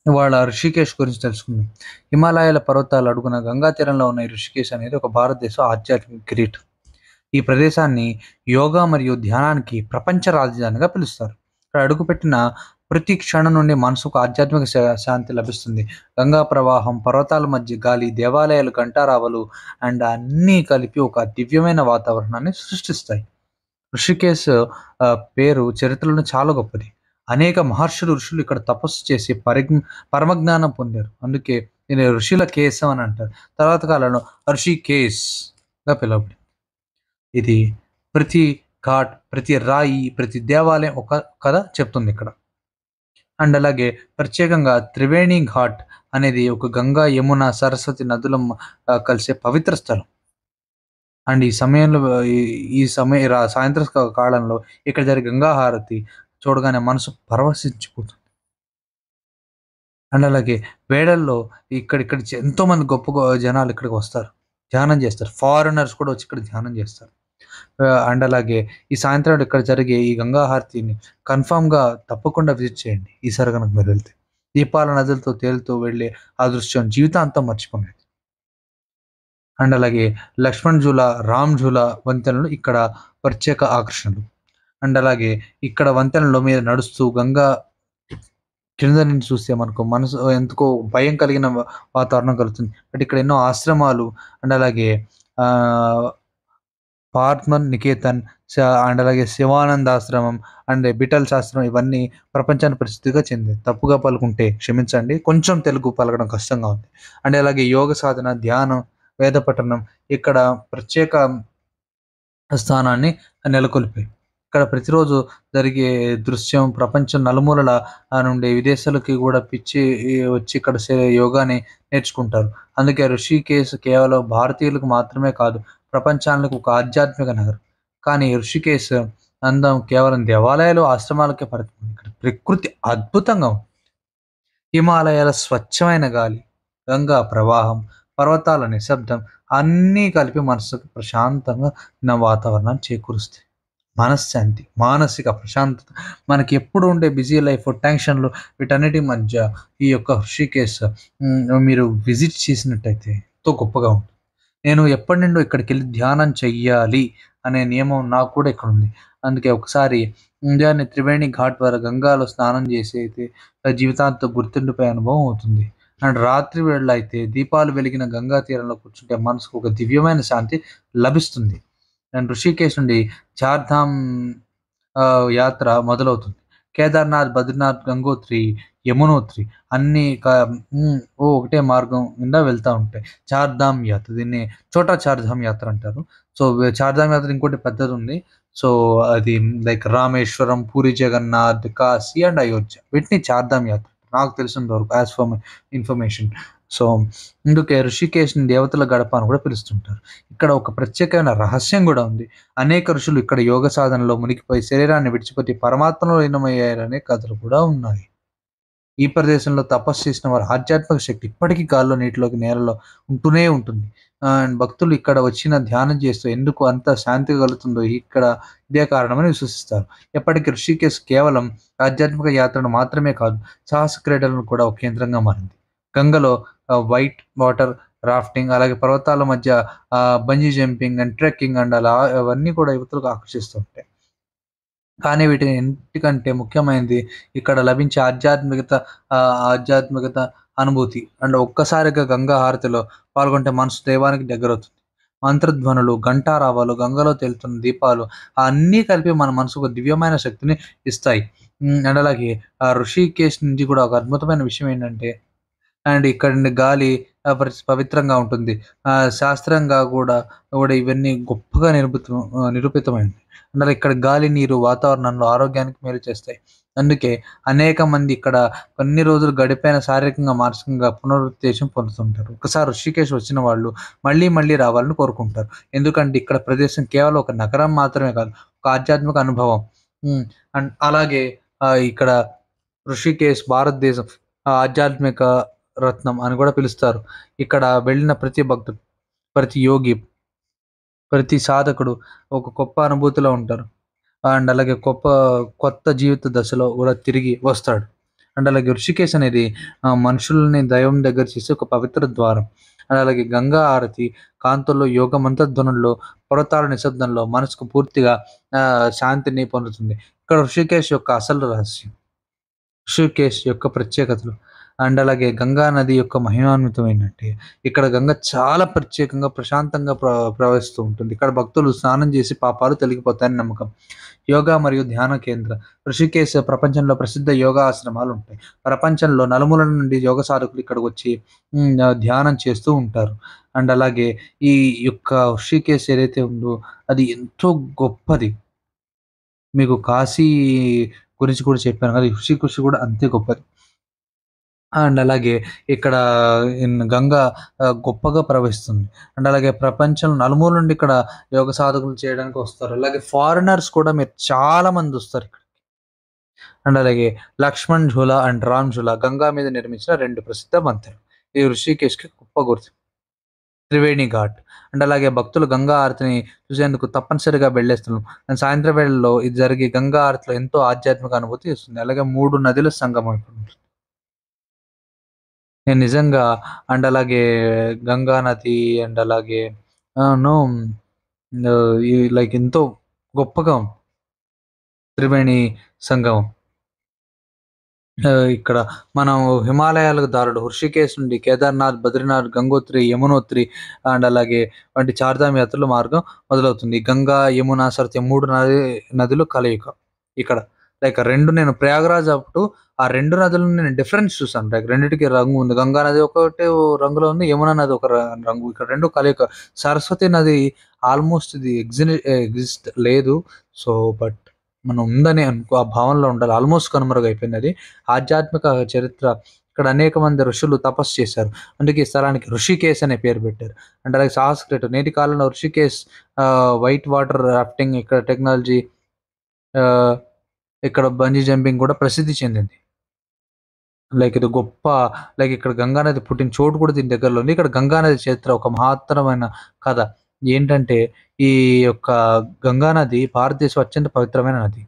ఇవాళ రిషికేష్ గురించి తెలుసుకుందాం. హిమాలయాల పర్వతాల అడుగున గంగా తీరంలో ఉన్న ఈ రిషికేష్ అనేది ఒక భారతదేశ ఆధ్యాత్మిక కిరీటం. ఈ ప్రదేశాన్ని యోగా మరియు ధ్యానానికి ప్రపంచ రాజధానిగా పిలుస్తారు. ఇక్కడ అడుగుపెట్టిన ప్రతి క్షణం నుండి మనసుకు ఆధ్యాత్మిక శాంతి లభిస్తుంది. గంగా ప్రవాహం, పర్వతాల మధ్య గాలి, దేవాలయాలు, ఘంటారావాలు అండ్ అన్నీ కలిపి ఒక దివ్యమైన వాతావరణాన్ని సృష్టిస్తాయి. ఋషికేశ్ పేరు చరిత్రలో చాలా గొప్పది. అనేక మహర్షులు, ఋషులు ఇక్కడ తపస్సు చేసి పరమజ్ఞానం పొందారు. అందుకే దీన్ని ఋషుల కేశం అని అంటారు. తర్వాత కాలంలో ఋషికేశ్‌గా పిలువబడింది. ఇది ప్రతి ఘాట్, ప్రతి రాయి, ప్రతి దేవాలయం ఒక కథ చెప్తుందిక్కడ. అండ్ అలాగే ప్రత్యేకంగా త్రివేణి ఘాట్ అనేది ఒక గంగా, యమున, సరస్వతి నదుల కలిసే పవిత్ర స్థలం. అండ్ ఈ సమయంలో ఈ ఈ సమయ సాయంత్రం కాలంలో ఇక్కడ జరిగే గంగా హారతి చూడగానే మనసు పరవశించిపోతుంది. అండ్ అలాగే వేళల్లో ఇక్కడిక్కడ ఎంతోమంది గొప్ప జనాలు ఇక్కడికి వస్తారు. ధ్యానం చేస్తారు. ఫారినర్స్ కూడా వచ్చి ఇక్కడ ధ్యానం చేస్తారు. అండ్ అలాగే ఈ సాయంత్రం ఇక్కడ జరిగే ఈ గంగా హారతిని కన్ఫర్మ్‌గా తప్పకుండా విజిట్ చేయండి. ఈసారి గనుక మీరు వెళ్తే. దీపాల నదులతో తేలుతూ వెళ్ళే ఆ దృశ్యం జీవితాంతం మర్చిపోలేం. అండ్ అలాగే లక్ష్మణ్ జూలా, రామ్ జూలా వంతెనలు ఇక్కడ ప్రత్యేక ఆకర్షణలు. అండ్ అలాగే ఇక్కడ వంతెనలో మీద నడుస్తూ గంగా కింద నుంచి చూస్తే మనకు మనసు ఎందుకో భయం కలిగిన వాతావరణం కలుగుతుంది. బట్ ఇక్కడ ఎన్నో ఆశ్రమాలు అండ్ అలాగే ఆహ్, పార్థ్మన్ నికేతన్, అండ్ అలాగే శివానంద్ ఆశ్రమం అండ్ బిటల్స్ ఆశ్రమం ఇవన్నీ ప్రపంచానికి ప్రసిద్ధిగా చెందాయి. తప్పుగా పలుకుంటే క్షమించండి. కొంచెం తెలుగు పలకడం కష్టంగా ఉంది. అండ్ అలాగే యోగ సాధన, ధ్యానం, వేద పఠనం ఇక్కడ ప్రత్యేక స్థానాన్ని నెలకొల్పాయి. ఇక్కడ ప్రతిరోజు జరిగే దృశ్యం ప్రపంచం నలుమూలల నుండి విదేశాలకి గూడా వచ్చి ఇక్కడ యోగాని నేర్చుకుంటారు. అందుకే ఋషికేశ్ కేవలం భారతీయులకు మాత్రమే కాదు, ప్రపంచానికి ఒక ఆధ్యాత్మిక నగరం. కానీ ఋషికేశ్ అందం కేవలం దేవాలయాలు, ఆశ్రమాలకే పరిమితం. ఇక్కడ ప్రకృతి అద్భుతంగా ఉంది. హిమాలయాల స్వచ్ఛమైన గాలి, గంగా ప్రవాహం, పర్వతాల నిశ్శబ్దం అన్నీ కలిపి మనసుకు ప్రశాంతంగా వాతావరణాన్ని చేకూరుస్తాయి. మనశ్శాంతి, మానసిక ప్రశాంతత మనకెప్పుడు ఉండే బిజీ లైఫ్, టెన్షన్‌లు వీటన్నిటి మధ్య ఈ యొక్క హృషికేశ్ మీరు విజిట్ చేసినట్టయితే ఎంతో గొప్పగా ఉంటుంది. నేను ఎప్పటినుండో ఇక్కడికెళ్ళి ధ్యానం చెయ్యాలి అనే నియమం నాకు కూడా ఇక్కడుంది. అందుకే ఒకసారి ఉదయాన్నే త్రివేణి ఘాట్ ద్వారా గంగాలో స్నానం చేసి అయితే జీవితాంతం గుర్తుండిపోయే అనుభవం అవుతుంది. అండ్ రాత్రి వేళలో అయితే దీపాలు వెలిగిన గంగా తీరంలో కూర్చుంటే మనసుకు ఒక దివ్యమైన శాంతి లభిస్తుంది. అండ్ ఋషికేశ్ నుండి చార్ధామ్ యాత్ర మొదలవుతుంది. కేదార్‌నాథ్, బద్రీనాథ్, గంగోత్రి, యమునోత్రి అన్నీ ఒకటే మార్గం గుండా వెళ్తా ఉంటాయి. చార్ధామ్ యాత్ర దీన్ని చోటా చార్ధామ్ యాత్ర అంటారు. సో, చార్ధామ్ యాత్ర ఇంకోటి పెద్దదుంది. సో, అది లైక్ రామేశ్వరం, పూరి జగన్నాథ్, కాశీ అండ్ అయోధ్య వీటిని చార్ధామ్ యాత్ర నాకు తెలిసినంత వరకు as for my information. So, అందుకే ఋషికేశ్‌ని దేవతల గడప అని కూడా పిలుస్తుంటారు. ఇక్కడ ఒక ప్రత్యేకమైన రహస్యం గూడా ఉంది. అనేక ఋషులు ఇక్కడ యోగ సాధనలో మునిగిపోయి శరీరాన్ని విడిచిపెట్టి పరమాత్మలో లీనమయ్యారనే కథలు కూడా ఉన్నాయి. ఈ ప్రదేశంలో తపస్సు చేసిన వారి ఆధ్యాత్మిక శక్తి ఇప్పటికీ గాల్లో, నీటిలోకి, నేలలో ఉంటూనే ఉంటుంది. అండ్ భక్తులు ఇక్కడ వచ్చిన ధ్యానం చేస్తూ ఎందుకు అంత శాంతి కలుగుతుందో ఇక్కడ ఇదే కారణమని విశ్వసిస్తారు. ఎప్పటికి ఋషికేశ్ కేవలం ఆధ్యాత్మిక యాత్రను మాత్రమే కాదు, సాహస క్రీడలను కూడా ఒక కేంద్రంగా మారింది. గంగలో వైట్ వాటర్ రాఫ్టింగ్, అలాగే పర్వతాల మధ్య bungee jumping and trekking and అలా అవన్నీ కూడా యువతలకు ఆకర్షిస్తూ ఉంటాయి. కానీ వీటన్నిటికంటే ముఖ్యమైనది ఇక్కడ లభించే ఆధ్యాత్మికత అనుభూతి. అండ్ ఒక్కసారిగా గంగా హారతిలో పాల్గొంటే మనసు దైవానికి దగ్గరవుతుంది. మంత్రధ్వనులు, ఘంటారావాలు, గంగలో తేలుతున్న దీపాలు అన్నీ కలిపి మన మనసుకు దివ్యమైన శక్తిని ఇస్తాయి. అండ్ అలాగే ఋషికేశ్ నుంచి కూడా ఒక అద్భుతమైన విషయం ఏంటంటే అండ్ ఇక్కడ నుండి గాలి పవిత్రంగా ఉంటుంది. శాస్త్రంగా కూడా ఇవన్నీ గొప్పగా నిరూపితమైంది. అందులో ఇక్కడ గాలి, నీరు వాతావరణంలో ఆరోగ్యానికి మేలు చేస్తాయి. అందుకే అనేక మంది ఇక్కడ కొన్ని రోజులు గడిపిన శారీరకంగా, మానసికంగా పునరుత్తేజం పొందుతుంటారు. ఒకసారి ఋషికేశ్ వచ్చిన వాళ్ళు మళ్ళీ, మళ్ళీ రావాలని కోరుకుంటారు. ఎందుకంటే ఇక్కడ ప్రదేశం కేవలం ఒక నగరం మాత్రమే కాదు, ఒక ఆధ్యాత్మిక అనుభవం. అండ్ అలాగే ఇక్కడ ఋషికేశ్ భారతదేశం ఆధ్యాత్మిక రత్నం అని కూడా పిలుస్తారు. ఇక్కడ వెళ్ళిన ప్రతి భక్తుడు, ప్రతి యోగి, ప్రతి సాధకుడు ఒక గొప్ప అనుభూతిలో ఉంటారు. అండ్ అలాగే కొత్త జీవిత దశలో కూడా తిరిగి వస్తాడు. అండ్ అలాగే ఋషికేశ్ అనేది మనుషుల్ని దైవం దగ్గర చేసే ఒక పవిత్ర ద్వారం. అండ్ అలాగే గంగా హారతి కాంతుల్లో, యోగ మంత్రధ్వనుల్లో, పర్వతాల నిశ్శబ్దంలో మనసుకు పూర్తిగా శాంతిని పొందుతుంది. ఇక్కడ ఋషికేశ్ యొక్క అసలు రహస్యం. ఋషికేశ్ యొక్క ప్రత్యేకతలు. అండ్ అలాగే గంగా నది యొక్క మహిమాన్వితం ఏంటంటే, ఇక్కడ గంగ చాలా ప్రత్యేకంగా, ప్రశాంతంగా ప్రవహిస్తూ ఉంటుంది. ఇక్కడ భక్తులు స్నానం చేసి పాపాలు తొలగిపోతాయని నమ్మకం. యోగా మరియు ధ్యాన కేంద్రం. ఋషికేశ్ ప్రపంచంలో ప్రసిద్ధ యోగా ఆశ్రమాలుంటాయి. ప్రపంచంలో నలుమూలల నుండి యోగ సాధకులు ఇక్కడికొచ్చి ధ్యానం చేస్తూ ఉంటారు. అండ్ అలాగే ఈ యొక్క ఋషికేశ్ ఏదైతే ఉందో అది ఎంతో గొప్పది. మీకు కాశీ గురించి కూడా చెప్పాను కదా! ఈ ఋషికేశ్ కూడా అంతే గొప్పది. అండ్ అలాగే ఇక్కడ గంగ గొప్పగా ప్రవహిస్తుంది. అండ్ అలాగే ప్రపంచం నలుమూలల నుండి ఇక్కడ యోగ సాధకులు చేయడానికి వస్తారు. అలాగే ఫారినర్స్ కూడా మీరు చాలా మందొస్తారు ఇక్కడ. అండ్ అలాగే లక్ష్మణ్ ఝూలా అండ్ రామ్ ఝూలా గంగా మీద నిర్మించిన 2 ప్రసిద్ధ వంతెనలు. ఈ ఋషికేశ్‌కి గొప్ప గుర్తు. త్రివేణి ఘాట్. అండ్ అలాగే భక్తులు గంగా హారతిని చూసేందుకు తప్పనిసరిగా వెళ్ళే స్థలం. అండ్ సాయంత్రం వేళల్లో ఇది జరిగే గంగా హారతిలో ఎంతో ఆధ్యాత్మిక అనుభూతి ఇస్తుంది. అలాగే 3 నదుల సంగమం ఇక్కడ ఉంటుంది. నేను నిజంగా అండ్ అలాగే గంగా నది అండ్ అలాగే నో ఈ లైక్ ఎంతో గొప్పగా ఉంది. త్రివేణి సంగమం. ఇక్కడ మనం హిమాలయాలకు దారులు హృషికేశ్ నుండి కేదార్‌నాథ్, బద్రీనాథ్, గంగోత్రి, యమునోత్రి అండ్ అలాగే వంటి చార్ధామ్ యాత్రల మార్గం మొదలవుతుంది. గంగా, యమున, సరస్వతి 3 నదులు కలయిక ఇక్కడ. లైక్ 2 నేను ప్రయాగరాజ్ అప్పుడు ఆ 2 నదులను నేను డిఫరెన్స్ చూసాను. లైక్ రెండిటికి రంగు ఉంది. గంగా నది ఒకటే రంగులో ఉంది. యమున నది ఒక రంగు. ఇక్కడ 2 కలయిక. సరస్వతి నది ఆల్‌మోస్ట్ ఇది ఎగ్జిస్ట్ లేదు. సో, బట్ మనం ఉందని ఆ భావనలో ఉండాలి. ఆల్‌మోస్ట్ కనుమరుగైపోయిందది. ఆధ్యాత్మిక చరిత్ర ఇక్కడ అనేక మంది ఋషులు తపస్సు చేశారు. అందుకే ఈ స్థలానికి ఋషికేశ్ అనే పేరు పెట్టారు. అంటే అలాగే సాహస క్రీడలు నేటి కాలంలో ఋషికేశ్ వైట్ వాటర్ రాఫ్టింగ్ ఇక్కడ టెక్నాలజీ ఆహ్, ఇక్కడ బంజీ జంపింగ్ కూడా ప్రసిద్ధి చెందింది. లైక్ ఇది గొప్ప లైక్ ఇక్కడ గంగా నది పుట్టిన చోటు కూడా దీని దగ్గరలో ఉంది. ఇక్కడ గంగా నది చరిత్ర ఒక మహత్తరమైన కథ. ఏంటంటే ఈ యొక్క గంగా నది భారతదేశం అత్యంత పవిత్రమైన నది.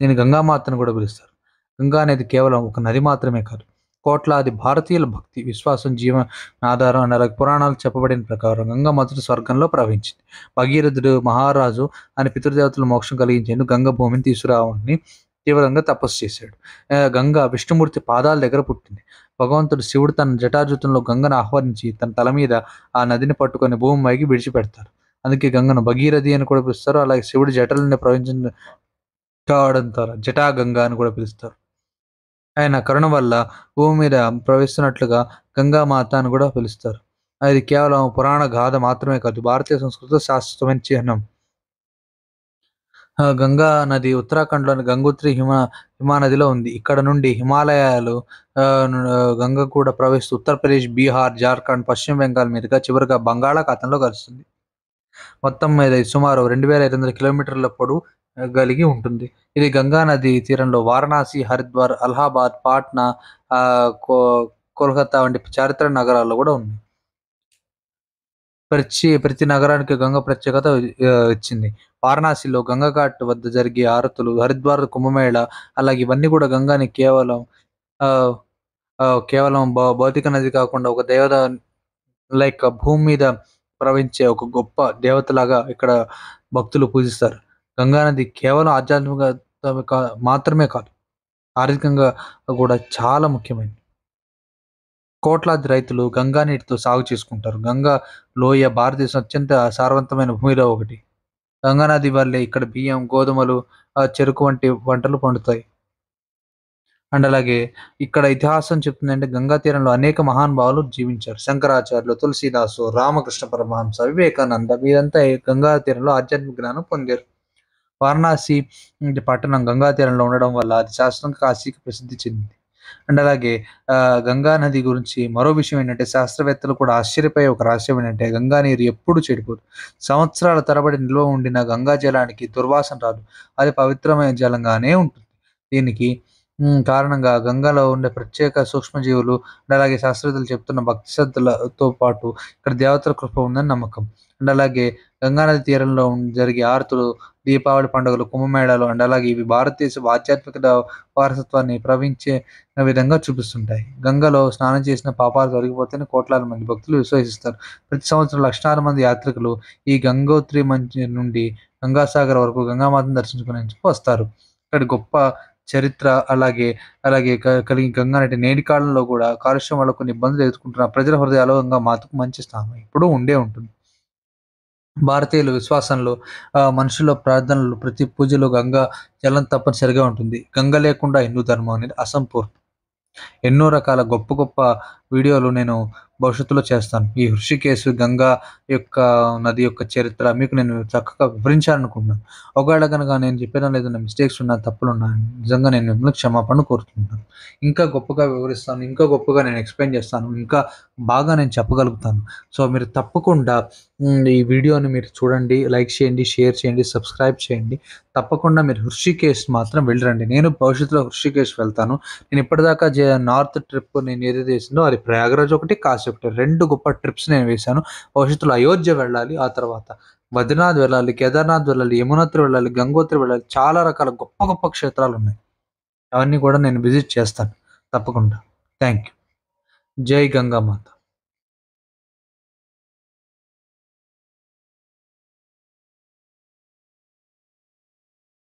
దీన్ని గంగామాతను కూడా పిలుస్తారు. గంగా అనేది కేవలం ఒక నది మాత్రమే కాదు. కోట్లాది భారతీయుల భక్తి, విశ్వాసం, జీవన ఆధారం అని అలాగే పురాణాలు చెప్పబడిన ప్రకారం గంగా మొదట స్వర్గంలో ప్రవహించింది. భగీరథుడు మహారాజు అని పితృదేవతలు మోక్షం కలిగించేందుకు గంగ భూమిని తీసుకురావాలని తీవ్రంగా తపస్సు చేశాడు. గంగ విష్ణుమూర్తి పాదాల దగ్గర పుట్టింది. భగవంతుడు శివుడు తన జటాజూతంలో గంగను ఆహ్వానించి తన తల మీద ఆ నదిని పట్టుకొని భూమిపైకి విడిచిపెడతారు. అందుకే గంగను భగీరథి అని కూడా పిలుస్తారు. అలాగే శివుడి జటల నుండి ప్రవహించిన కావడంతో జటాగంగా అని కూడా పిలుస్తారు. ఆయన కరుణ వల్ల భూమి మీద ప్రవహిస్తున్నట్లుగా గంగామాత అని కూడా పిలుస్తారు. అది కేవలం పురాణ గాథ మాత్రమే కాదు. భారతీయ సంస్కృతిలో శాశ్వతమైన చిహ్నం. గంగా నది ఉత్తరాఖండ్‌లోని గంగోత్రి హిమానదిలో ఉంది. ఇక్కడ నుండి హిమాలయాలు గంగ కూడా ప్రవహిస్తూ ఉత్తరప్రదేశ్, బీహార్, జార్ఖండ్, పశ్చిమ బెంగాల్ మీదుగా చివరగా బంగాళాఖాతంలో కలుస్తుంది. మొత్తం మీద ఇది సుమారు 2500 కిలోమీటర్ల పొడవు కలిగి ఉంటుంది. ఇది గంగా నది తీరంలో వారణాసి, హరిద్వార్, అలహాబాద్, పాట్నా, ఆహ్, కో కోల్‌కత్తా వంటి చారిత్రక నగరాల్లో గూడా ఉంది. ప్రతి నగరానికి గంగ ప్రత్యేకత ఇచ్చింది. వారణాసిలో గంగా ఘాట్ వద్ద జరిగే హారతులు, హరిద్వార్ కుంభమేళ అలాగే ఇవన్నీ గూడా గంగాని కేవలం ఆహ్, కేవలం భౌతిక నది కాకుండా ఒక దేవత లైక్ భూమి మీద ప్రవహించే ఒక గొప్ప దేవతలాగా ఇక్కడ భక్తులు పూజిస్తారు. గంగా నది కేవలం ఆధ్యాత్మికత మాత్రమే కాదు, ఆర్థికంగా కూడా చాలా ముఖ్యమైనది. కోట్లాది రైతులు గంగా నీటితో సాగు చేసుకుంటారు. గంగా లోయ భారతదేశం అత్యంత సారవంతమైన భూమిలో ఒకటి. గంగా నది వల్లే ఇక్కడ బియ్యం, గోధుమలు, చెరుకు వంటి పంటలు పండుతాయి. అండ్ అలాగే ఇక్కడ ఇతిహాసం చెప్తుందంటే గంగా తీరంలో అనేక మహానుభావులు జీవించారు. శంకరాచార్యులు, తులసీదాసు, రామకృష్ణ పరమహంస, వివేకానంద వీరంతా ఈ గంగా తీరంలో ఆధ్యాత్మిక జ్ఞానం పొందారు. వారణాసి పట్టణం గంగా తీరంలో ఉండడం వల్ల అది శాశ్వతంగా కాశీకి ప్రసిద్ధి చెందింది. అండ్ అలాగే గంగా నది గురించి మరో విషయం ఏంటంటే శాస్త్రవేత్తలు కూడా ఆశ్చర్యపోయే ఒక రహస్యం ఏంటంటే గంగా నీరు ఎప్పుడు చెడిపోదు. సంవత్సరాల తరబడి నిల్వ ఉండిన గంగా జలానికి దుర్వాసన రాదు. అది పవిత్రమైన జలంగానే ఉంటుంది. దీనికి కారణంగా గంగలో ఉండే ప్రత్యేక సూక్ష్మజీవులు అండ్ అలాగే శాస్త్రవేత్తలు చెప్తున్న భక్తి శ్రద్ధలతో పాటు ఇక్కడ దేవతల కృప ఉందని నమ్మకం. అండ్ అలాగే గంగానది తీరంలో జరిగే ఆరతులు, దీపావళి పండుగలు, కుంభమేళాలు అండ్ అలాగే ఇవి భారతదేశ ఆధ్యాత్మికత వారసత్వాన్ని ప్రవహించే విధంగా చూపిస్తుంటాయి. గంగలో స్నానం చేసిన పాపాలు తొలగిపోతాయని కోట్లాది మంది భక్తులు విశ్వసిస్తారు. ప్రతి సంవత్సరం లక్షలాది మంది యాత్రికులు ఈ గంగోత్రి మంచి నుండి గంగాసాగర్ వరకు గంగామాతను దర్శించుకునేందుకు వస్తారు. ఇక్కడి గొప్ప చరిత్ర అలాగే, కలిగి గంగా నది నేటి కాలంలో కూడా కాలుష్యం వల్ల కొన్ని ఇబ్బందులు ఎదుర్కొంటున్న ప్రజల హృదయాల్లో గంగామాతకు మంచి స్థానం ఎప్పుడూ ఉండే ఉంటుంది. భారతీయుల విశ్వాసంలో మనుషుల ప్రార్థనలు ప్రతి పూజలో గంగా జలం తప్పనిసరిగా ఉంటుంది. గంగ లేకుండా హిందూ ధర్మం అనేది అసంపూర్ణం. ఎన్నో రకాల గొప్ప గొప్ప వీడియోలు నేను భవిష్యత్తులో చేస్తాను. ఈ హృషికేశ్ గంగా యొక్క నది యొక్క చరిత్ర మీకు నేను చక్కగా వివరించాలనుకుంటున్నాను. ఒకవేళ గనక నేను చెప్పే దానిలో ఏదైనా మిస్టేక్స్ ఉన్నా, తప్పులున్నా నిజంగా నేను మిమ్మల్ని క్షమాపణ కోరుకుంటున్నాను. ఇంకా గొప్పగా వివరిస్తాను. ఇంకా గొప్పగా నేను ఎక్స్‌ప్లెయిన్ చేస్తాను. ఇంకా బాగా నేను చెప్పగలుగుతాను. సో, మీరు తప్పకుండా ఈ వీడియోని మీరు చూడండి, లైక్ చేయండి, షేర్ చేయండి, సబ్స్క్రైబ్ చేయండి. తప్పకుండా మీరు హృషికేశ్ మాత్రం వెళ్ళిరండి. నేను భవిష్యత్తులో హృషికేశ్ వెళ్తాను. నేను ఇప్పటిదాకా నార్త్ ట్రిప్ నేను ఏదైతే వేసిందో అది ప్రయాగరాజ్ ఒకటి, కాశీ ఒకటి 2 గొప్ప ట్రిప్స్ నేను వేశాను. భవిష్యత్తులో అయోధ్య వెళ్ళాలి. ఆ తర్వాత బద్రీనాథ్ వెళ్ళాలి, కేదార్‌నాథ్ వెళ్ళాలి, యమునోత్రి వెళ్ళాలి, గంగోత్రి వెళ్ళాలి. చాలా రకాల గొప్ప గొప్ప క్షేత్రాలున్నాయి. అవన్నీ కూడా నేను విజిట్ చేస్తాను తప్పకుండా. Thank you. జై గంగామాత.